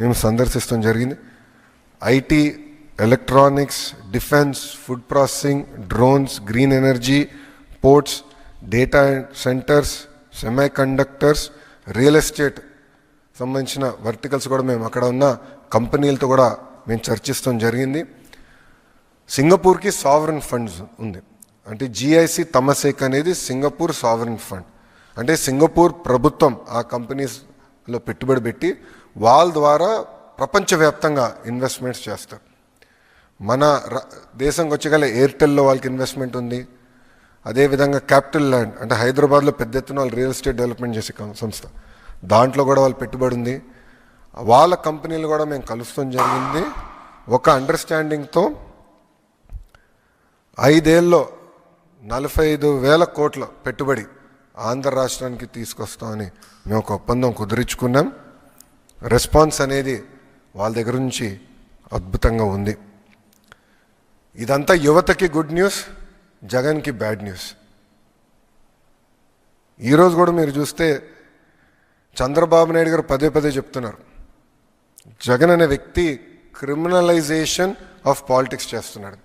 మేము సందర్శిస్తాం జరిగింది. IT, electronics, defence, food processing, drones, green energy, ports, data centres, semi conductors, real estate సంబంధించిన verticals కూడా మేము అక్కడ ఉన్న కంపెనీలతో కూడా మేము చర్చిస్తాం జరిగింది. సింగపూర్కి సావరెన్ ఫండ్స్ ఉంది. అంటే జిఐసి తమసేక్ అనేది సింగపూర్ సావరెన్ ఫండ్. అంటే సింగపూర్ ప్రభుత్వం ఆ కంపెనీస్లో పెట్టుబడి పెట్టి వాళ్ళ ద్వారా ప్రపంచవ్యాప్తంగా ఇన్వెస్ట్మెంట్స్ చేస్తారు. మన దేశంకి వచ్చేగల ఎయిర్టెల్లో వాళ్ళకి ఇన్వెస్ట్మెంట్ ఉంది. అదేవిధంగా క్యాపిటల్ ల్యాండ్ అంటే హైదరాబాద్లో పెద్ద ఎత్తున వాళ్ళు రియల్ ఎస్టేట్ డెవలప్మెంట్ చేసే సంస్థ, దాంట్లో కూడా వాళ్ళు పెట్టుబడి ఉంది. వాళ్ళ కంపెనీలు కూడా మేము కలుస్తాం జరిగింది. ఒక అండర్స్టాండింగ్తో 5 ఏళ్ళలో 45,000 కోట్ల పెట్టుబడి ఆంధ్ర రాష్ట్రానికి తీసుకొస్తామని మేము ఒక ఒప్పందం కుదుర్చుకున్నాం. రెస్పాన్స్ అనేది వాళ్ళ దగ్గర నుంచి అద్భుతంగా ఉంది. ఇదంతా యువతకి గుడ్ న్యూస్, జగన్కి బ్యాడ్ న్యూస్. ఈరోజు కూడా మీరు చూస్తే చంద్రబాబు నాయుడు గారు పదే పదే చెప్తున్నారు, జగన్ అనే వ్యక్తి క్రిమినలైజేషన్ ఆఫ్ పాలిటిక్స్ చేస్తున్నాడు.